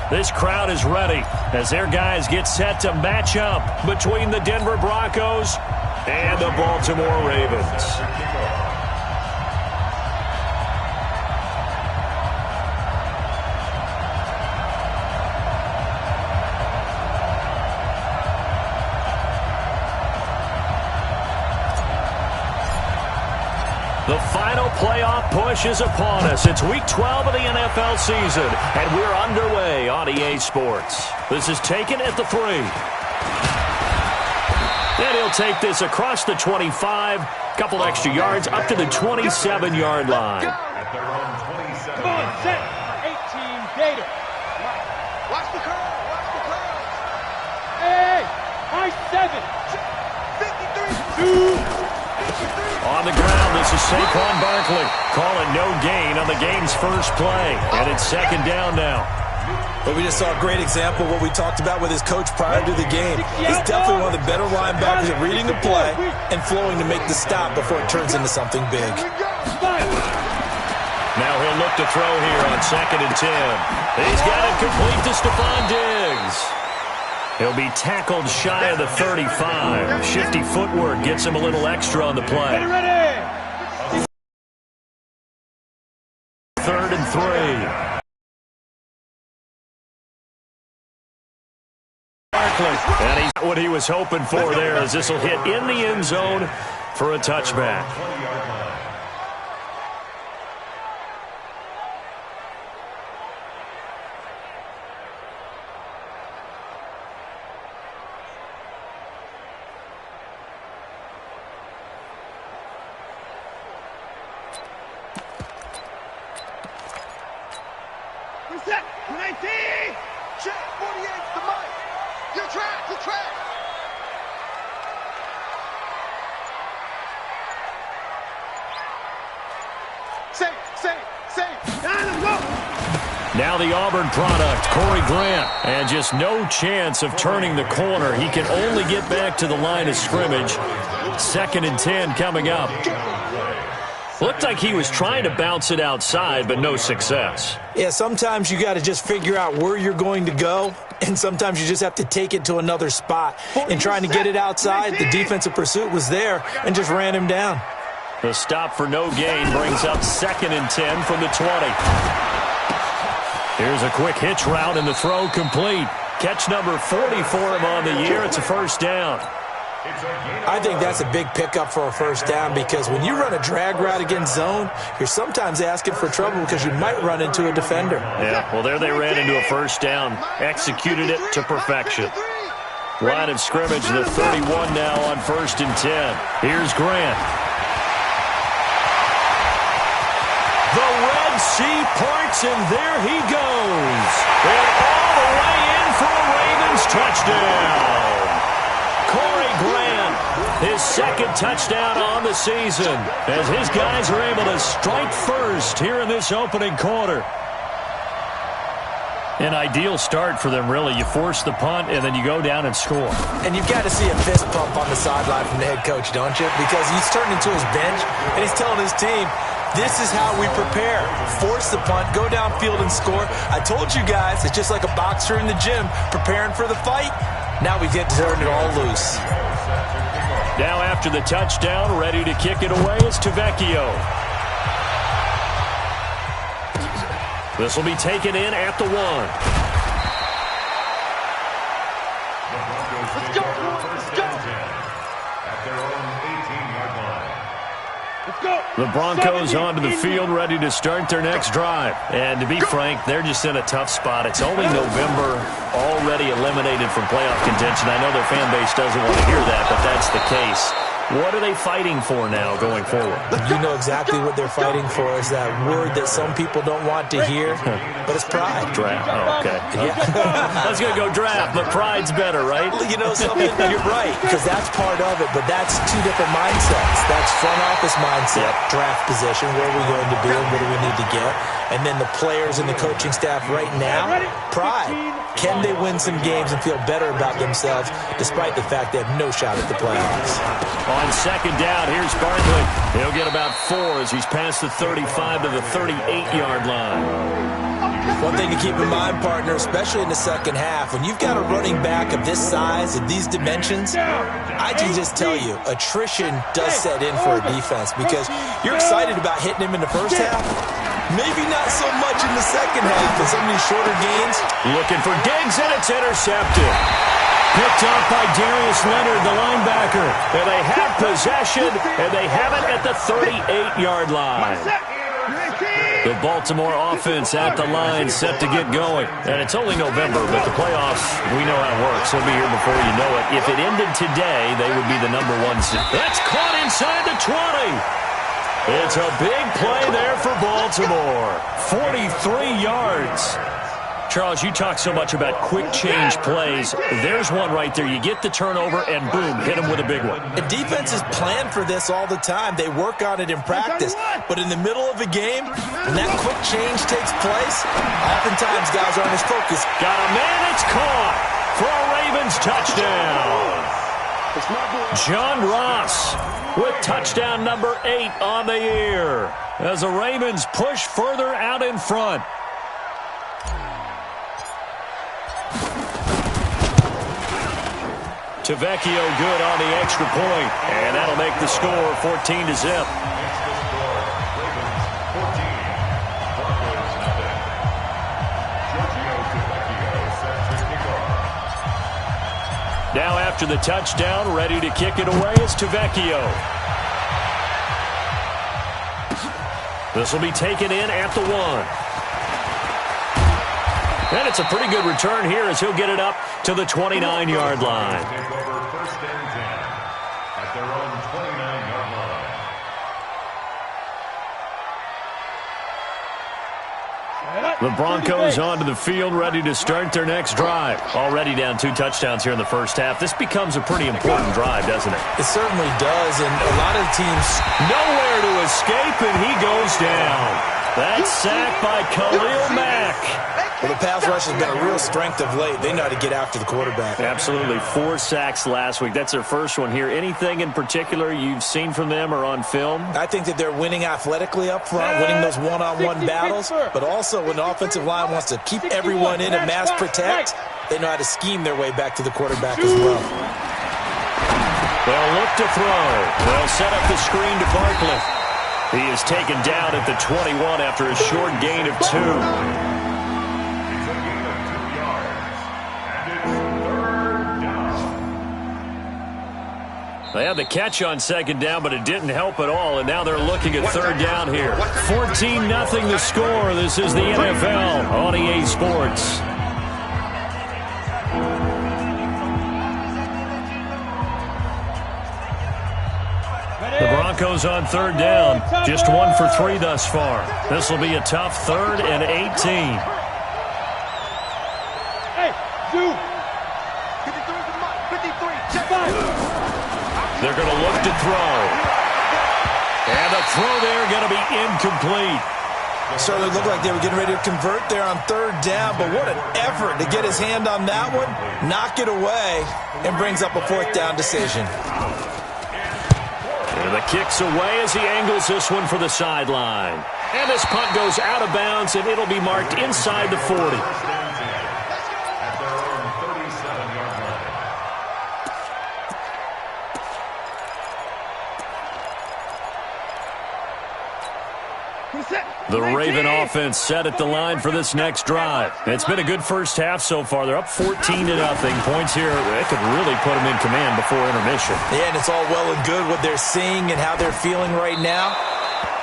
This crowd is ready as their guys get set to match up between the Denver Broncos and the Baltimore Ravens. The final playoff push is upon us. It's Week 12 of the NFL season, and we're underway on EA Sports. This is taken at the 3. And he'll take this across the 25, couple extra yards, up to the 27-yard line. Come on, set. 18, Gator. Watch the curl, watch the curls. Hey, high 7. 53. 2. On the ground, this is Saquon Barkley. Calling no gain on the game's first play. And it's second down now. But we just saw a great example of what we talked about with his coach prior to the game. He's definitely one of the better linebackers at reading the play and flowing to make the stop before it turns into something big. Now he'll look to throw here on 2nd and 10. He's got it complete to Stephon Diggs. He'll be tackled shy of the 35. Shifty footwork gets him a little extra on the play. 3rd and 3. And what he was hoping for there is this will hit in the end zone for a touchback. Reset. 19. Check. 48's the mic. Your track, your track. Safe. Let's go. Now the Auburn product, Corey Grant, and just no chance of turning the corner. He can only get back to the line of scrimmage. 2nd and 10 coming up. Looked like he was trying to bounce it outside, but no success. Yeah, sometimes you got to just figure out where you're going to go, and sometimes you just have to take it to another spot. In trying to get it outside, the defensive pursuit was there and just ran him down. The stop for no gain brings up 2nd and 10 from the 20. Here's a quick hitch route, and the throw complete. Catch number 40 for him on the year. It's a first down. I think that's a big pickup for a first down because when you run a drag route against zone, you're sometimes asking for trouble because you might run into a defender. Yeah, well, there they ran into a first down, executed it to perfection. Line of scrimmage, the 31 now on 1st and 10. Here's Grant. The Red Sea parts, and there he goes. And all the way in for a Ravens touchdown. Corey Grant, his 2nd touchdown on the season, as his guys are able to strike first here in this opening quarter. An ideal start for them, really. You force the punt, and then you go down and score. And you've got to see a fist pump on the sideline from the head coach, don't you? Because he's turned into his bench, and he's telling his team, this is how we prepare. Force the punt, go downfield and score. I told you guys, it's just like a boxer in the gym preparing for the fight. Now we get to turn it all loose. Now after the touchdown, ready to kick it away is Tavecchio. This will be taken in at the 1. Let's go. At their own 18-yard line. Let's go. The Broncos onto the field, ready to start their next drive. And to be frank, they're just in a tough spot. It's only November, already eliminated from playoff contention. I know their fan base doesn't want to hear that, but that's the case. What are they fighting for now going forward? You know exactly what they're fighting for is that word that some people don't want to hear, but it's pride. Draft. Oh, okay. Yeah. I was going to go draft, but pride's better, right? You know something? You're right, because that's part of it, but that's two different mindsets. That's front office mindset, draft position, where are we going to be and what do we need to get? And then the players and the coaching staff right now, pride. Can they win some games and feel better about themselves despite the fact they have no shot at the playoffs? On 2nd down, here's Barkley. He'll get about 4 as he's past the 35 to the 38-yard line. One thing to keep in mind, partner, especially in the second half, when you've got a running back of this size, of these dimensions, I can just tell you, attrition does set in for a defense because you're excited about hitting him in the first half. Maybe not so much in the second half with some of these shorter gains. Looking for Diggs, and it's intercepted. Picked up by Darius Leonard, the linebacker. And they have possession, and they have it at the 38-yard line. The Baltimore offense at the line, set to get going. And it's only November, but the playoffs, we know how it works. They'll be here before you know it. If it ended today, they would be the number 1 seed. That's caught inside the 20. It's a big play there for Baltimore. 43 yards. Charles, you talk so much about quick change plays. There's one right there. You get the turnover, and boom, hit them with a big one. The defenses plan for this all the time. They work on it in practice. But in the middle of a game, when that quick change takes place, oftentimes guys aren't as focused. Got a man, it's caught for a Ravens touchdown. John Ross with touchdown number 8 on the year as the Ravens push further out in front. Tavecchio good on the extra point, and that'll make the score 14-0. Now after the touchdown, ready to kick it away is Tavecchio. This will be taken in at the 1. And it's a pretty good return here as he'll get it up to the 29-yard line. Take over first and 10 at their own 29-yard line. The Broncos onto the field, ready to start their next drive. Already down 2 touchdowns here in the first half. This becomes a pretty important drive, doesn't it? It certainly does, and a lot of teams nowhere to escape, and he goes down. That's sacked by Khalil Mack. Well, the pass rush has been a real strength of late. They know how to get after the quarterback. Absolutely. 4 sacks last week. That's their first one here. Anything in particular you've seen from them or on film? I think that they're winning athletically up front, winning those one-on-one battles, but also when the offensive line wants to keep everyone in and mass protect, they know how to scheme their way back to the quarterback as well. They'll look to throw. They'll set up the screen to Barkley. He is taken down at the 21 after a short gain of 2. They had the catch on second down, but it didn't help at all, and now they're looking at third down here. 14-0 the score. This is the NFL on EA Sports. The Broncos on third down, just 1 for 3 thus far. This will be a tough 3rd and 18. Hey, 2. 53, check 5. They're going to look to throw. And the throw there going to be incomplete. Certainly looked like they were getting ready to convert there on third down, but what an effort to get his hand on that one, knock it away, and brings up a 4th down decision. And the kick's away as he angles this one for the sideline. And this punt goes out of bounds, and it'll be marked inside the 40. The Raven offense set at the line for this next drive. It's been a good first half so far. They're up 14-0. Points here, it could really put them in command before intermission. Yeah, and it's all well and good what they're seeing and how they're feeling right now.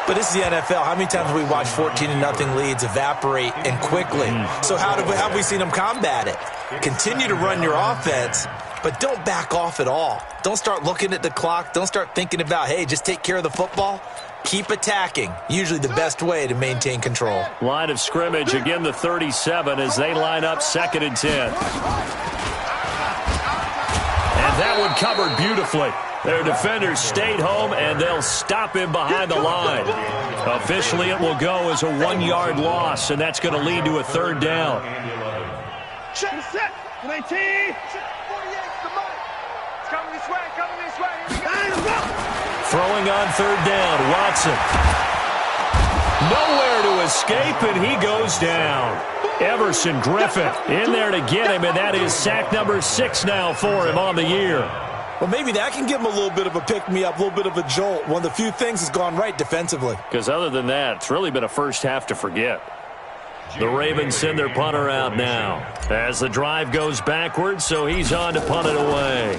But this is the NFL. How many times have we watched 14-0 leads evaporate and quickly? So how have we seen them combat it? Continue to run your offense, but don't back off at all. Don't start looking at the clock. Don't start thinking about, hey, just take care of the football. Keep attacking. Usually the best way to maintain control. Line of scrimmage, again the 37 as they line up 2nd and 10. And that one covered beautifully. Their defenders stayed home, and they'll stop him behind the line. Officially, it will go as a 1-yard loss, and that's going to lead to a 3rd down. Check, set, 19. 48, the money. It's coming this way, Here we go. Throwing on 3rd down, Watson. Nowhere to escape, and he goes down. Everson Griffin in there to get him, and that is sack number 6 now for him on the year. Well, maybe that can give him a little bit of a pick-me-up, a little bit of a jolt. One of the few things that's gone right defensively. Because other than that, it's really been a first half to forget. The Ravens send their punter out now as the drive goes backwards, so he's on to punt it away.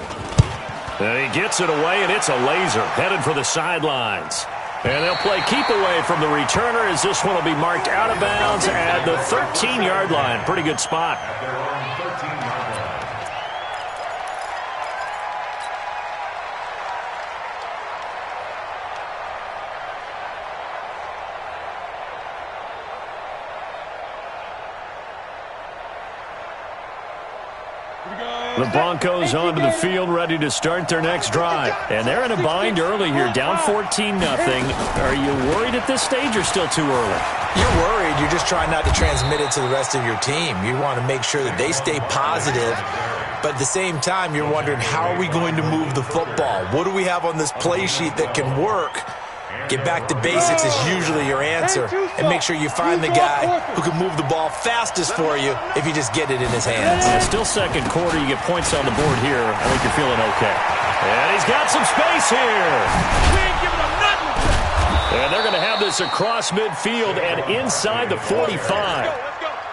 And he gets it away, and it's a laser headed for the sidelines. And they'll play keep away from the returner as this one will be marked out of bounds at the 13-yard line. Pretty good spot. The Broncos onto the field, ready to start their next drive. And they're in a bind early here, down 14-0. Are you worried at this stage or still too early? You're worried. You're just trying not to transmit it to the rest of your team. You want to make sure that they stay positive. But at the same time, you're wondering, how are we going to move the football? What do we have on this play sheet that can work? Get back to basics is usually your answer. And make sure you find the guy who can move the ball fastest for you if you just get it in his hands. Yeah, still second quarter. You get points on the board here. I think you're feeling okay. And he's got some space here. We ain't giving him nothing. And they're going to have this across midfield and inside the 45.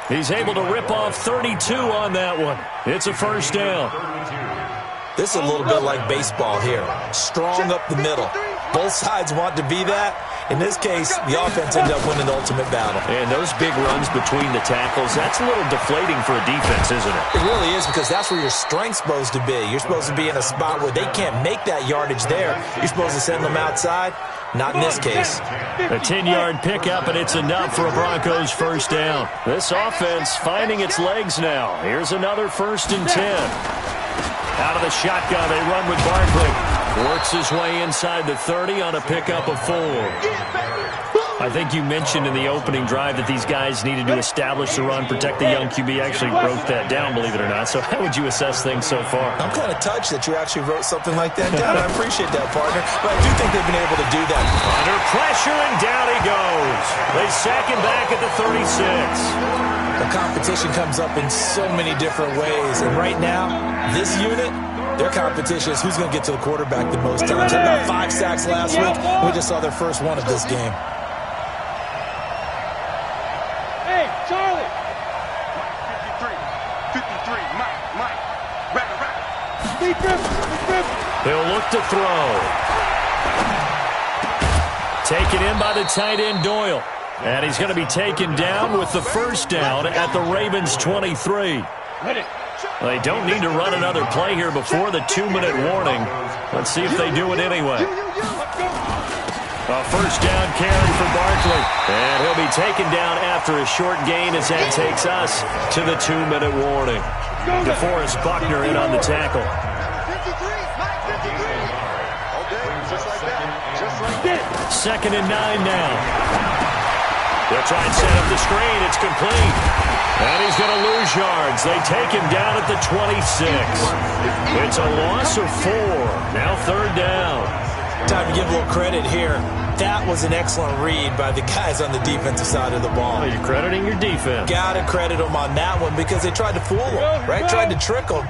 He's able to rip off 32 on that one. It's a first down. This is a little bit like baseball here. Strong up the middle. Both sides want to be that. In this case, the offense ended up winning the ultimate battle. And those big runs between the tackles, that's a little deflating for a defense, isn't it? It really is, because that's where your strength's supposed to be. You're supposed to be in a spot where they can't make that yardage there. You're supposed to send them outside. Not in this case. A 10-yard pickup, and it's enough for a Broncos first down. This offense finding its legs now. Here's another 1st and 10. Out of the shotgun, they run with Barkley. Works his way inside the 30 on a pickup of 4. I think you mentioned in the opening drive that these guys needed to establish the run, protect the young QB. Actually wrote that down, believe it or not. So how would you assess things so far? I'm kind of touched that you actually wrote something like that down. I appreciate that, partner. But I do think they've been able to do that. Under pressure, and down he goes. They sack him back at the 36. The competition comes up in so many different ways. And right now, this unit, their competition is who's going to get to the quarterback the most times. They got 5 sacks last week. We just saw their first one of this game. Hey, Charlie. 53, Mike. Right. He'll look to throw. Taken in by the tight end, Doyle. And he's going to be taken down with the first down at the Ravens' 23. They don't need to run another play here before the 2-minute warning. Let's see if they do it anyway. A first down carry for Barkley. And he'll be taken down after a short gain as that takes us to the 2-minute warning. DeForest Buckner in on the tackle. 2nd and 9 now. They'll try and set up the screen. It's complete. And he's going to lose yards. They take him down at the 26. It's a loss of 4. Now 3rd down. Time to give a little credit here. That was an excellent read by the guys on the defensive side of the ball. Well, you're crediting your defense. Got to credit them on that one because they tried to fool them, right? Tried to trick them.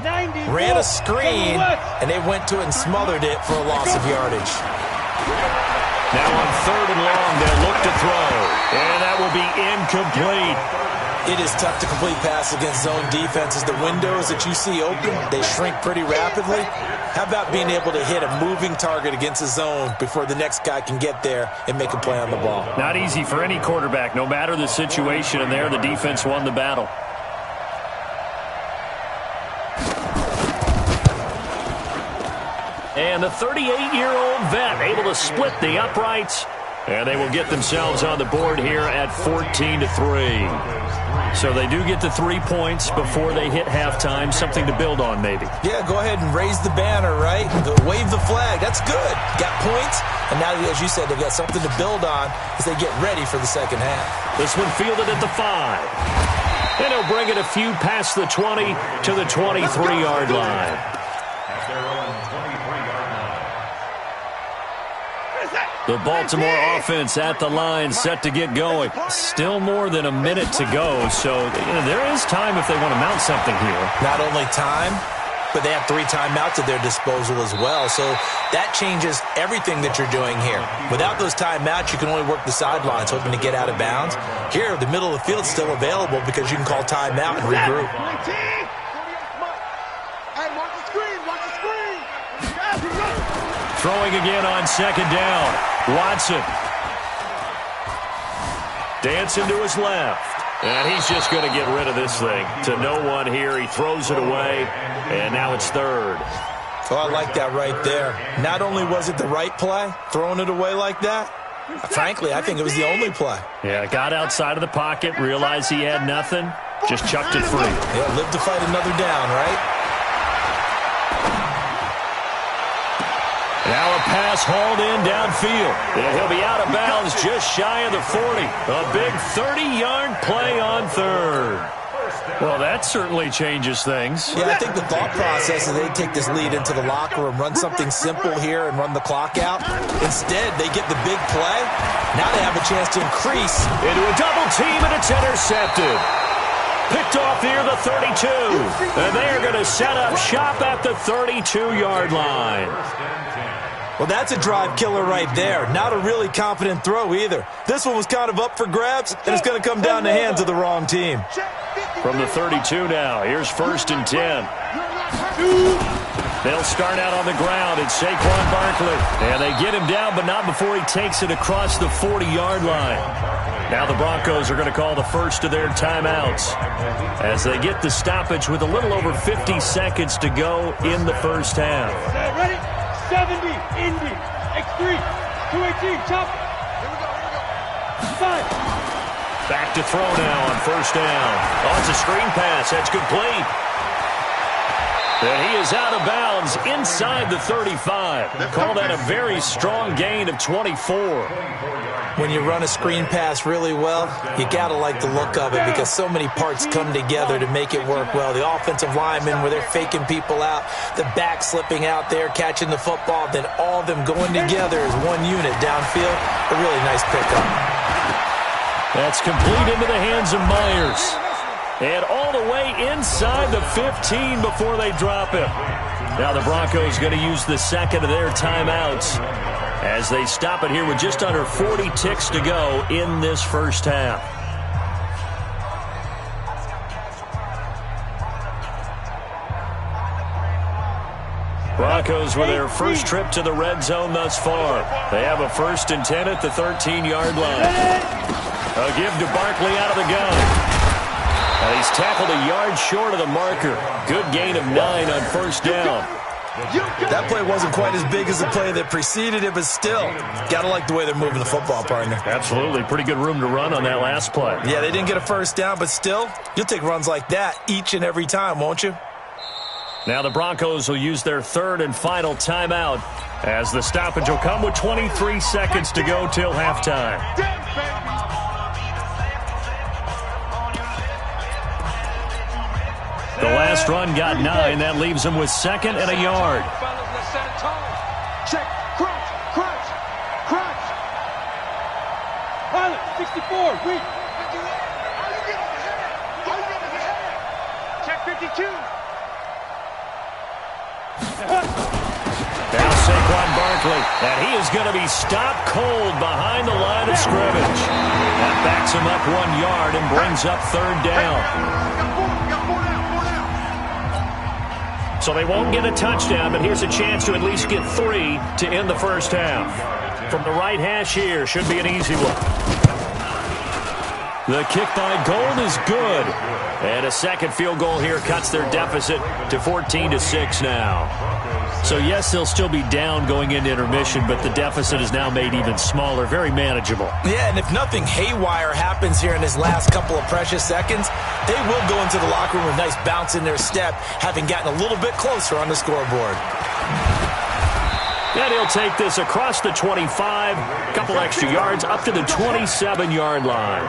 Ran a screen, and they went to it and smothered it for a loss of yardage. Now on 3rd and long, they'll look to throw. And that will be incomplete. It is tough to complete pass against zone defenses. The windows that you see open, they shrink pretty rapidly. How about being able to hit a moving target against a zone before the next guy can get there and make a play on the ball? Not easy for any quarterback, no matter the situation. And there, the defense won the battle. And the 38-year-old vet able to split the uprights. And they will get themselves on the board here at 14-3. So they do get the 3 points before they hit halftime. Something to build on, maybe. Yeah, go ahead and raise the banner, right? Wave the flag. That's good. Got points. And now, as you said, they've got something to build on as they get ready for the second half. This one fielded at the 5. And he'll bring it a few past the 20 to the 23-yard line. At their own 23-yard line. The Baltimore offense at the line, set to get going. Still more than a minute to go, so there is time if they want to mount something here. Not only time, but they have 3 timeouts at their disposal as well, so that changes everything that you're doing here. Without those timeouts, you can only work the sidelines, hoping to get out of bounds. Here, the middle of the field is still available because you can call timeout and regroup. Throwing again on second down. Watson. Dancing to his left. And he's just going to get rid of this thing. To no one here. He throws it away. And now it's third. Oh, I like that right there. Not only was it the right play, throwing it away like that, frankly, I think it was the only play. Yeah, got outside of the pocket, realized he had nothing, just chucked it free. Yeah, live to fight another down, right? Now a pass hauled in downfield. And he'll be out of bounds just shy of the 40. A big 30-yard play on third. Well, that certainly changes things. Yeah, I think the thought process is they take this lead into the locker room, run something simple here and run the clock out. Instead, they get the big play. Now they have a chance to increase. Into a double team, and it's intercepted. Picked off near the 32. And they are going to set up shop at the 32-yard line. Well, that's a drive killer right there. Not a really confident throw either. This one was kind of up for grabs, and it's going to come down the hands of the wrong team. From the 32 now, here's 1st and 10. They'll start out on the ground. It's Saquon Barkley. And they get him down, but not before he takes it across the 40-yard line. Now the Broncos are going to call the first of their timeouts as they get the stoppage with a little over 50 seconds to go in the first half. Ready? 70, Indy, X3, 218, chop. Here we go. 5. Back to throw now on 1st down. Oh, it's a screen pass. That's complete. And he is out of bounds inside the 35. Call that a very strong gain of 24. When you run a screen pass really well, you got to like the look of it because so many parts come together to make it work well. The offensive linemen, where they're faking people out, the back slipping out there, catching the football, then all of them going together as one unit downfield. A really nice pickup. That's complete into the hands of Myers. And all the way inside the 15 before they drop him. Now the Broncos going to use the second of their timeouts as they stop it here with just under 40 ticks to go in this first half. Broncos with their first trip to the red zone thus far. They have a 1st and 10 at the 13-yard line. A give to Barkley out of the gun. He's tackled a yard short of the marker. Good gain of 9 on 1st down. That play wasn't quite as big as the play that preceded it, but still, got to like the way they're moving the football, partner. Absolutely. Pretty good room to run on that last play. Yeah, they didn't get a 1st down, but still, you'll take runs like that each and every time, won't you? Now the Broncos will use their 3rd and final timeout as the stoppage will come with 23 seconds to go till halftime. The last run got 9. That leaves them with 2nd and a yard. Check. Crunch. Crunch. Crunch. Pilot, 64. Read. Check 52. Now Saquon Barkley. And he is going to be stopped cold behind the line of scrimmage. That backs him up 1 yard and brings up 3rd down. So they won't get a touchdown, but here's a chance to at least get 3 to end the first half. From the right hash here, should be an easy one. The kick by Gold is good. And a second field goal here cuts their deficit to 14-6 now. So, yes, they'll still be down going into intermission, but the deficit is now made even smaller, very manageable. Yeah, and if nothing haywire happens here in his last couple of precious seconds, they will go into the locker room with a nice bounce in their step, having gotten a little bit closer on the scoreboard. And he'll take this across the 25, a couple extra yards, up to the 27-yard line.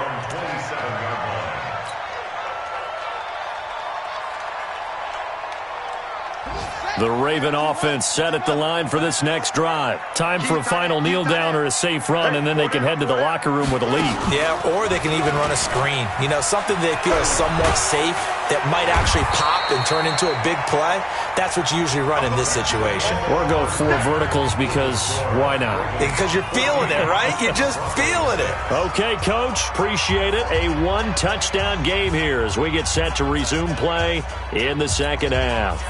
The Raven offense set at the line for this next drive. Time for a final kneel down or a safe run, and then they can head to the locker room with a lead. Yeah, or they can even run a screen. You know, something they feel is somewhat safe that might actually pop and turn into a big play. That's what you usually run in this situation. Or go 4 verticals because why not? Because you're feeling it, right? You're just feeling it. Okay, Coach. Appreciate it. A 1-touchdown game here as we get set to resume play in the second half.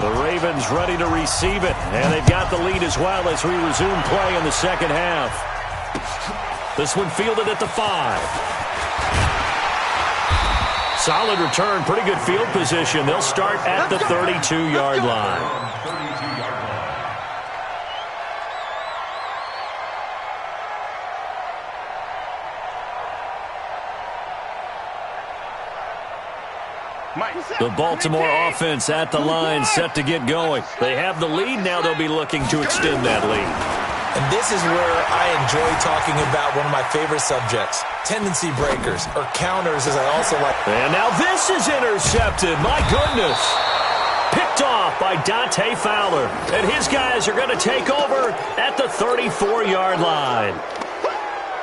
The Ravens ready to receive it, and they've got the lead as well as we resume play in the second half. This one fielded at the 5. Solid return, pretty good field position. They'll start at the 32-yard line. The Baltimore offense at the line, set to get going. They have the lead. Now they'll be looking to extend that lead. And this is where I enjoy talking about one of my favorite subjects, tendency breakers, or counters, as I also like. And now this is intercepted. My goodness. Picked off by Dante Fowler. And his guys are going to take over at the 34-yard line.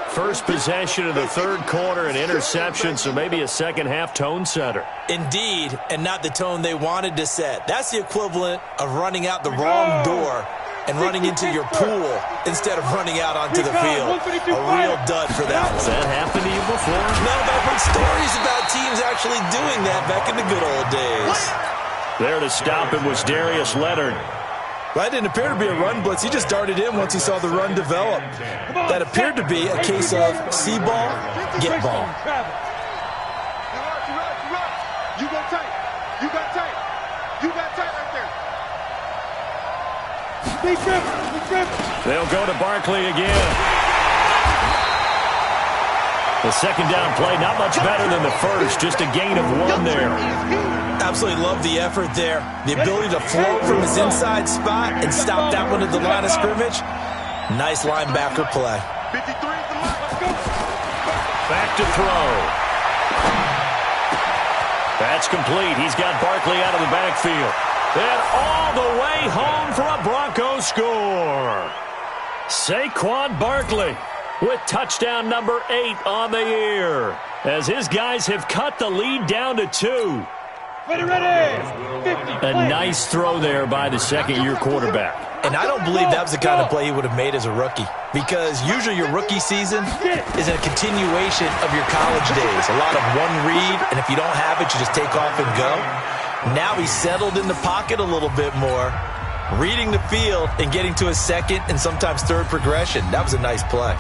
First possession of the third quarter, an interception, so maybe a second-half tone setter. Indeed, and not the tone they wanted to set. That's the equivalent of running out the wrong door and running into your pool instead of running out onto the field. A real dud for that one. Has that happened to you before? No, but I've heard stories about teams actually doing that back in the good old days. There to stop it was Darius Leonard. Well, that didn't appear to be a run blitz. He just darted in once he saw the run develop. That appeared to be a case of see ball, get ball. You got tight. You got tight. You got tight right there. They'll go to Barkley again. The second down play, not much better than the first, just a gain of 1 there. Absolutely love the effort there. The ability to float from his inside spot and stop that one at the line of scrimmage. Nice linebacker play. Back to throw. That's complete. He's got Barkley out of the backfield. And all the way home for a Broncos score. Saquon Barkley with touchdown number 8 on the year, as his guys have cut the lead down to 2. A nice throw there by the second-year quarterback. And I don't believe that was the kind of play he would have made as a rookie, because usually your rookie season is a continuation of your college days. A lot of one read, and if you don't have it, you just take off and go. Now he's settled in the pocket a little bit more, reading the field and getting to a second and sometimes third progression. That was a nice play.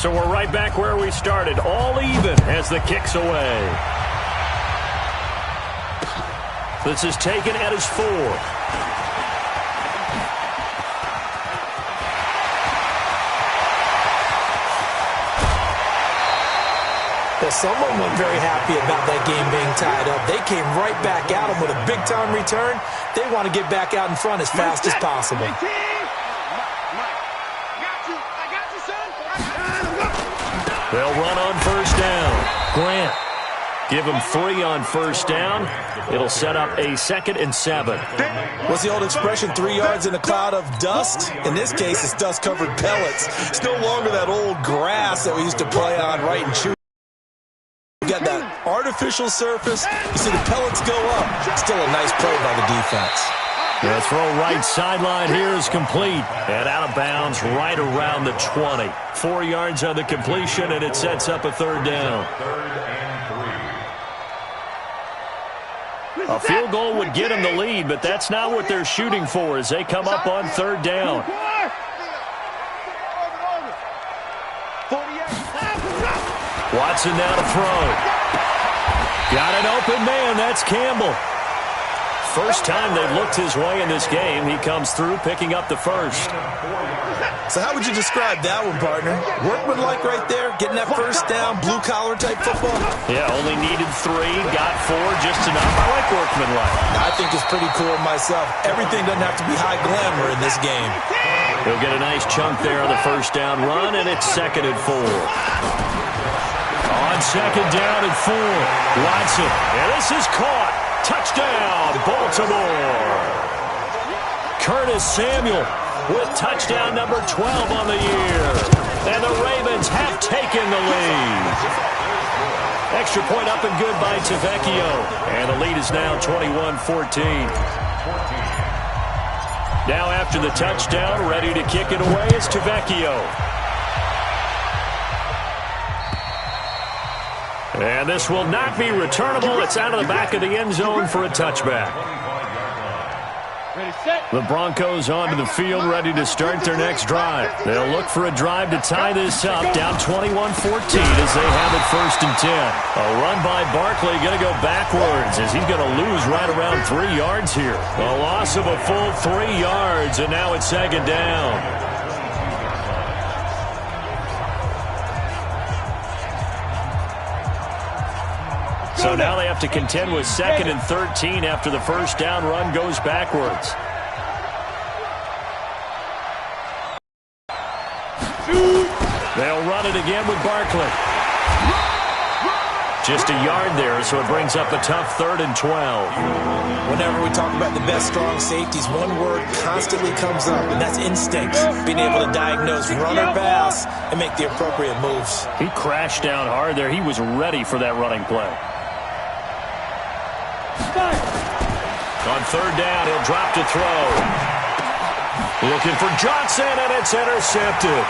So we're right back where we started, all even as the kick's away. This is taken at his 4. Well, someone wasn't very happy about that game being tied up. They came right back at him with a big-time return. They want to get back out in front as fast as possible. They'll run on first down. Grant, give him 3 on first down. It'll set up a 2nd and 7. What's the old expression, 3 yards in a cloud of dust? In this case, it's dust-covered pellets. It's no longer that old grass that we used to play on right and shoot. You got that artificial surface. You see the pellets go up. Still a nice play by the defense. The throw right sideline here is complete. And out of bounds right around the 20. 4 yards on the completion, and it sets up a 3rd down. A field goal would get them the lead, but that's not what they're shooting for as they come up on 3rd down. Watson now to throw. Got an open man. That's Campbell. First time they've looked his way in this game. He comes through picking up the first. So how would you describe that one, partner? Workmanlike right there, getting that first down, blue-collar type football? Yeah, only needed 3, got 4, just enough. I like workmanlike. I think it's pretty cool myself. Everything doesn't have to be high glamour in this game. He'll get a nice chunk there on the first down run, and it's 2nd and 4. On 2nd down and 4, Watson. And this is caught. Touchdown, Baltimore. Curtis Samuel with touchdown number 12 on the year. And the Ravens have taken the lead. Extra point up and good by Tavecchio. And the lead is now 21-14. Now after the touchdown, ready to kick it away is Tavecchio. And this will not be returnable. It's out of the back of the end zone for a touchback. The Broncos onto the field, ready to start their next drive. They'll look for a drive to tie this up, down 21-14 as they have it 1st and 10. A run by Barkley, going to go backwards as he's going to lose right around 3 yards here. A loss of a full 3 yards, and now it's 2nd down. So now they have to contend with 2nd and 13 after the first down run goes backwards. They'll run it again with Barkley. Just a yard there, so it brings up a tough 3rd and 12. Whenever we talk about the best strong safeties, one word constantly comes up, and that's instinct. Being able to diagnose run or pass and make the appropriate moves. He crashed down hard there. He was ready for that running play. On 3rd down, he'll drop to throw. Looking for Johnson, and it's intercepted.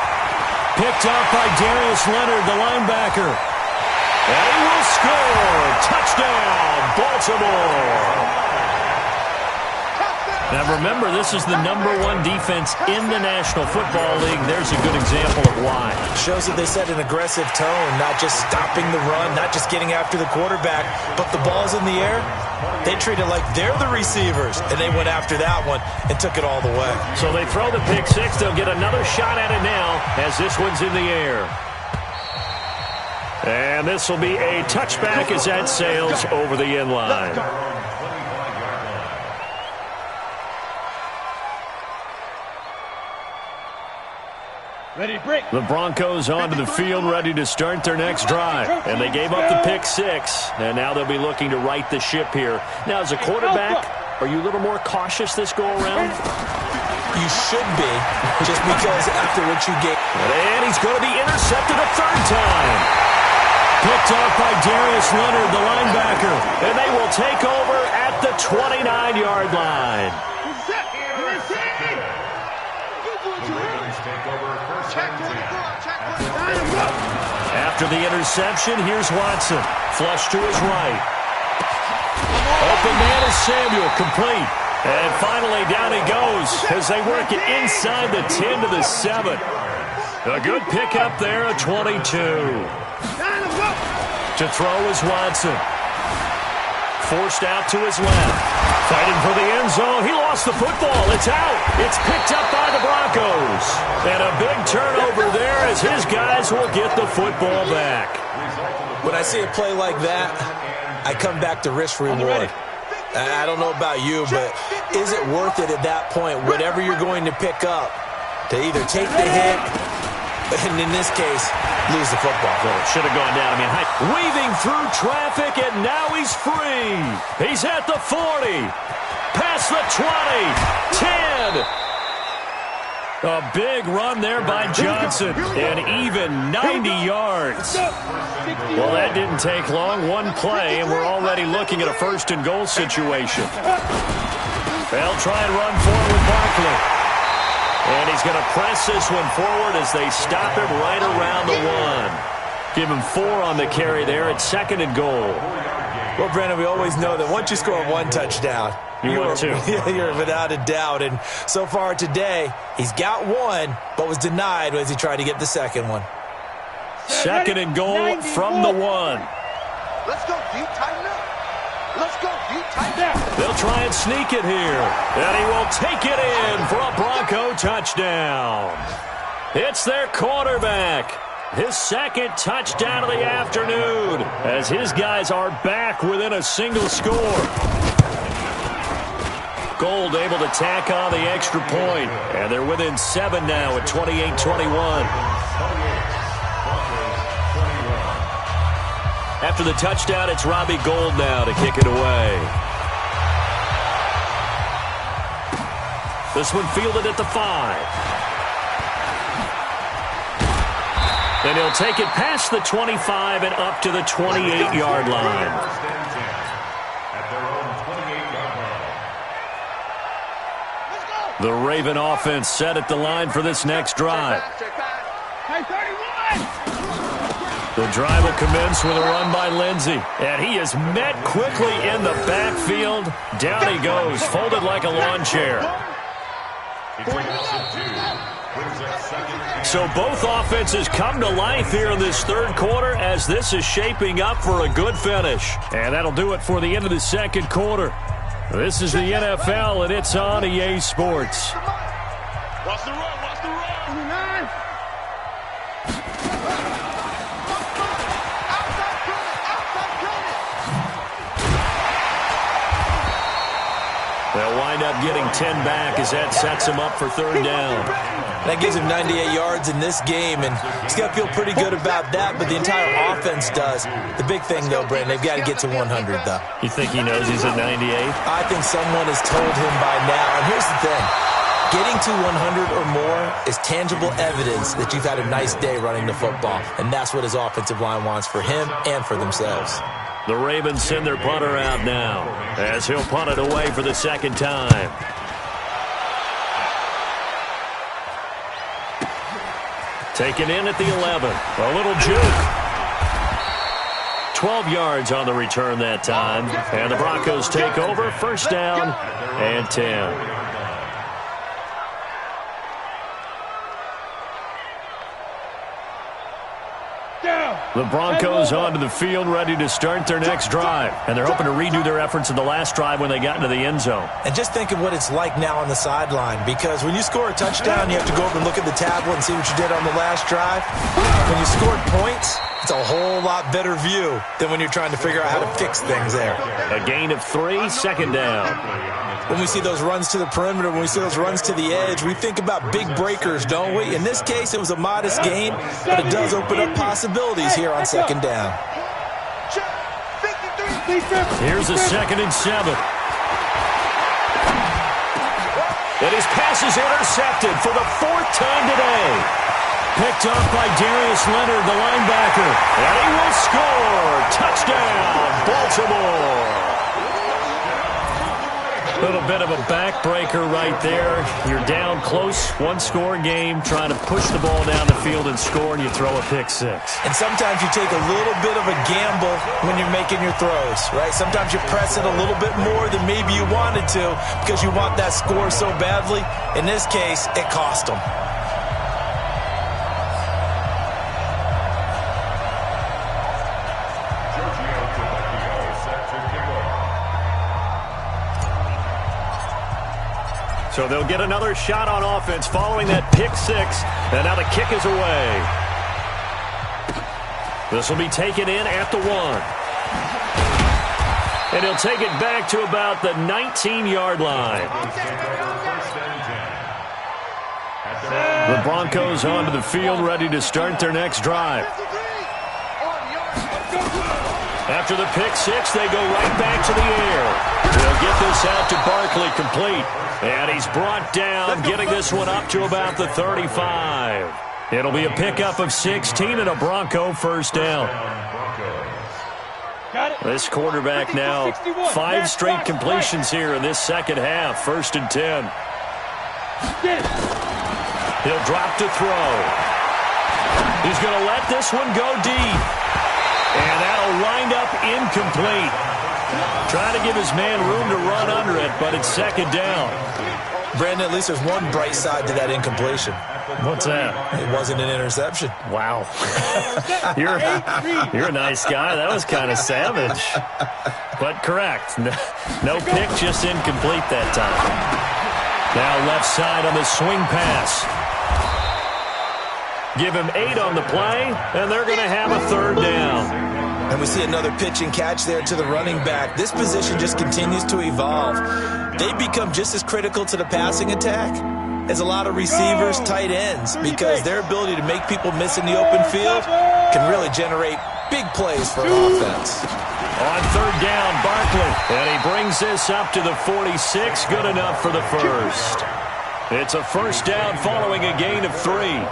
Picked up by Darius Leonard, the linebacker. And he will score. Touchdown, Baltimore. Now remember, this is the #1 defense in the National Football League. There's a good example of why. Shows that they set an aggressive tone, not just stopping the run, not just getting after the quarterback, but the ball's in the air. They treat it like they're the receivers, and they went after that one and took it all the way. So they throw the pick 6. They'll get another shot at it now as this one's in the air. And this will be a touchback as that sails over the end line. The Broncos onto the field, ready to start their next drive. And they gave up the pick 6, and now they'll be looking to right the ship here. Now, as a quarterback, are you a little more cautious this go-around? You should be, just because after what you get. And he's going to be intercepted a 3rd time. Picked off by Darius Leonard, the linebacker. And they will take over at the 29-yard line. After the interception, here's Watson. Flush to his right. Open man is Samuel, complete. And finally, down he goes as they work it inside the 10 to the 7. A good pickup there, a 22. To throw is Watson. Forced out to his left. Fighting for the end zone. He lost the football. It's out. It's picked up by the Broncos. And a big turnover there as his guys will get the football back. When I see a play like that, I come back to risk reward. I don't know about you, but is it worth it at that point, whatever you're going to pick up, to either take the hit, and in this case, lose the football? Should have gone down. I mean, weaving through traffic, and now he's free. He's at the 40, past the 20, 10. A big run there by Johnson, and even 90 yards. Well, that didn't take long. One play, and we're already looking at a 1st and goal situation. They'll try and run forward with Barkley. And he's going to press this one forward as they stop him right around the 1. Give him 4 on the carry there at 2nd and goal. Well, Brandon, we always know that once you score 1 touchdown, you're without a doubt. And so far today, he's got 1, but was denied as he tried to get the 2nd one. 2nd and goal from the 1. Let's go deep, tighten up. Let's go. You tight there. They'll try and sneak it here. And he will take it in for a Bronco touchdown. It's their quarterback. His second touchdown of the afternoon as his guys are back within a single score. Gold able to tack on the extra point, and they're within 7 now at 28-21. After the touchdown, it's Robbie Gold now to kick it away. This one fielded at the 5. And he'll take it past the 25 and up to the 28-yard line. The Raven offense set at the line for this next drive. The drive will commence with a run by Lindsey. And he is met quickly in the backfield. Down he goes, folded like a lawn chair. So both offenses come to life here in this third quarter as this is shaping up for a good finish. And that'll do it for the end of the second quarter. This is the NFL, and it's on EA Sports. Watch the run, watch the run. They'll wind up getting 10 back as that sets him up for third down. That gives him 98 yards in this game, and he's got to feel pretty good about that, but the entire offense does. The big thing, though, Brandon, they've got to get to 100, though. You think he knows he's at 98? I think someone has told him by now, and here's the thing. Getting to 100 or more is tangible evidence that you've had a nice day running the football, and that's what his offensive line wants for him and for themselves. The Ravens send their punter out now as he'll punt it away for the second time. Taken in at the 11. A little juke. 12 yards on the return that time. And the Broncos take over. First down and 10. The Broncos onto the field, ready to start their next drive. And they're hoping to redo their efforts in the last drive when they got into the end zone. And just think of what it's like now on the sideline, because when you score a touchdown, you have to go over and look at the tablet and see what you did on the last drive. When you scored points, it's a whole lot better view than when you're trying to figure out how to fix things there. A gain of 3, second down. When we see those runs to the perimeter, when we see those runs to the edge, we think about big breakers, don't we? In this case, it was a modest gain, but it does open up possibilities here on second down. Here's a 2nd and 7. And his pass is intercepted for the 4th time today. Picked up by Darius Leonard, the linebacker. And he will score. Touchdown, Baltimore. A little bit of a backbreaker right there. You're down close, one-score game, trying to push the ball down the field and score, and you throw a pick 6. And sometimes you take a little bit of a gamble when you're making your throws, right? Sometimes you press it a little bit more than maybe you wanted to because you want that score so badly. In this case, it cost them. So they'll get another shot on offense following that pick 6. And now the kick is away. This will be taken in at the 1. And he'll take it back to about the 19-yard line. The Broncos onto the field, ready to start their next drive. After the pick 6, they go right back to the air. They'll get this out to Barkley, complete. And he's brought down, getting this one up to about the 35. It'll be a pickup of 16 and a Bronco first down. This quarterback now, 5 straight completions here in this second half. 1st and 10. He'll drop to throw. He's going to let this one go deep. And that'll wind up incomplete. Trying to give his man room to run under it, but it's second down. Brandon, at least there's one bright side to that incompletion. What's that? It wasn't an interception. Wow. You're a nice guy. That was kind of savage. but correct. No pick, just incomplete that time. Now left side on the swing pass. Give him 8 on the play, and they're going to have a third down. And we see another pitch and catch there to the running back. This position just continues to evolve. They become just as critical to the passing attack as a lot of receivers, tight ends, because their ability to make people miss in the open field can really generate big plays for an offense. On third down, Barkley, and he brings this up to the 46. Good enough for the first. It's a first down following a gain of 3.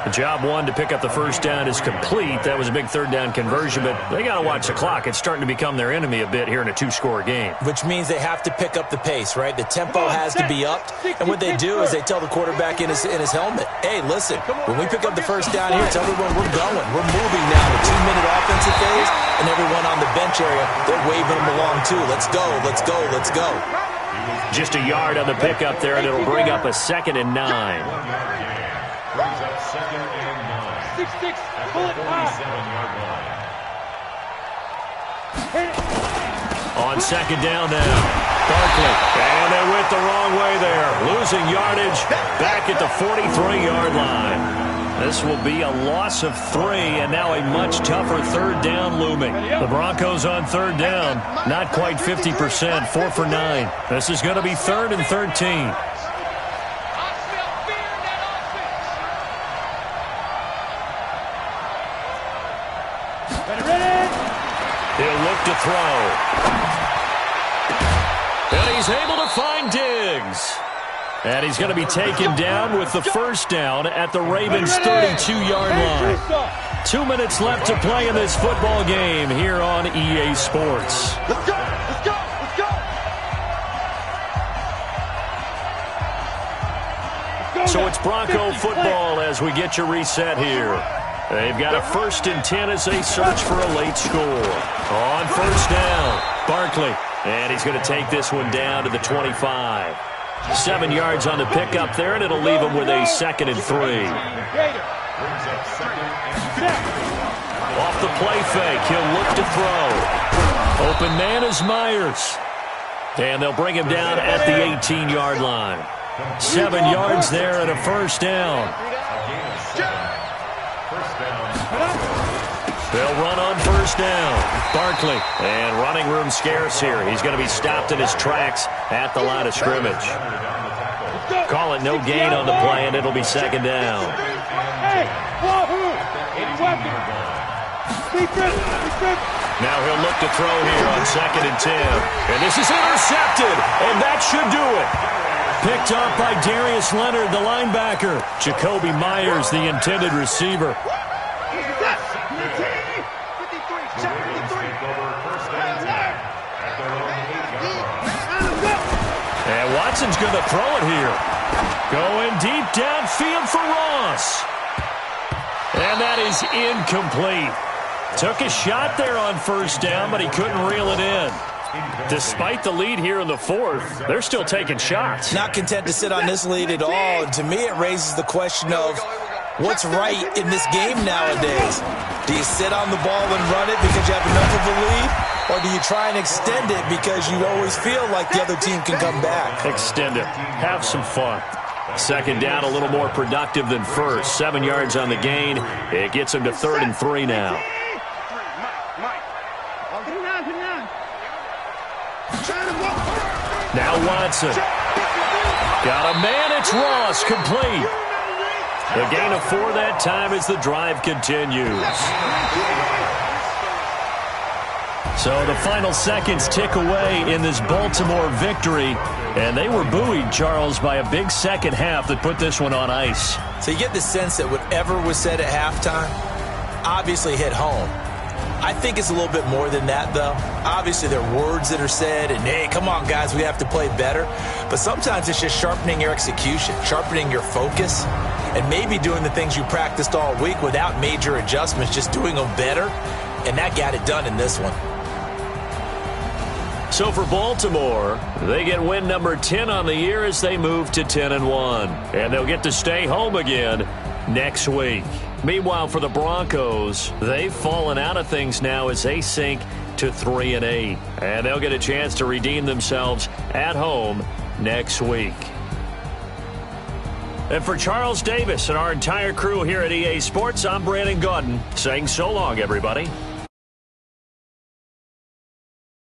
The job one to pick up the first down is complete. That was a big third down conversion, but they got to watch the clock. It's starting to become their enemy a bit here in a 2-score game. Which means they have to pick up the pace, right? The tempo has to be upped. And what they do is they tell the quarterback in his helmet, hey, listen, when we pick up the first down here, tell everyone we're going. We're moving now. The 2-minute offensive phase, and everyone on the bench area, they're waving them along too. Let's go, let's go, let's go. Just a yard on the pickup there, and it'll bring up a 2nd and 9. Brings up 2nd and 9. 6-6, pull it high. 47-yard line. On 2nd down now, Barkley, and they went the wrong way there. Losing yardage back at the 43-yard line. This will be a loss of 3, and now a much tougher third down looming. The Broncos on third down, not quite 50%, 4 for 9. This is going to be 3rd and 13. He'll look to throw. And he's able to find Diggs. And he's going to be taken down with the first down at the Ravens' 32-yard line. 2 minutes left to play in this football game here on EA Sports. Let's go, let's go, let's go. So it's Bronco football as we get you reset here. They've got a 1st and 10 as they search for a late score. On first down, Barkley. And he's going to take this one down to the 25. 7 yards on the pickup there, and it'll leave him with a 2nd and 3. Off the play fake, he'll look to throw. Open man is Myers. And they'll bring him down at the 18-yard line. 7 yards there and a first down. They'll run on first down. Barkley, and running room scarce here. He's going to be stopped in his tracks at the line of scrimmage. Call it no gain on the play, and it'll be 2nd down. Now he'll look to throw here on 2nd and 10. And this is intercepted, and that should do it. Picked up by Darius Leonard, the linebacker. Jacoby Myers, the intended receiver. And Watson's going to throw it here. Going deep downfield for Ross. And that is incomplete. Took a shot there on first down, but he couldn't reel it in. Despite the lead here in the 4th, they're still taking shots. Not content to sit on this lead at all. And to me, it raises the question of what's right in this game nowadays. Do you sit on the ball and run it because you have enough of a lead? Or do you try and extend it because you always feel like the other team can come back? Extend it. Have some fun. 2nd down, a little more productive than first. 7 yards on the gain. It gets him to 3rd and 3 now. Now Watson. Got a man. It's Ross. Complete. The gain of 4 that time as the drive continues. So the final seconds tick away in this Baltimore victory. And they were buoyed, Charles, by a big second half that put this one on ice. So you get the sense that whatever was said at halftime obviously hit home. I think it's a little bit more than that, though. Obviously, there are words that are said, and, hey, come on, guys, we have to play better. But sometimes it's just sharpening your execution, sharpening your focus, and maybe doing the things you practiced all week without major adjustments, just doing them better. And that got it done in this one. So for Baltimore, they get win number 10 on the year as they move to 10-1. And they'll get to stay home again next week. Meanwhile, for the Broncos, they've fallen out of things now as they sink to 3-8. And they'll get a chance to redeem themselves at home next week. And for Charles Davis and our entire crew here at EA Sports, I'm Brandon Gaudin saying so long, everybody.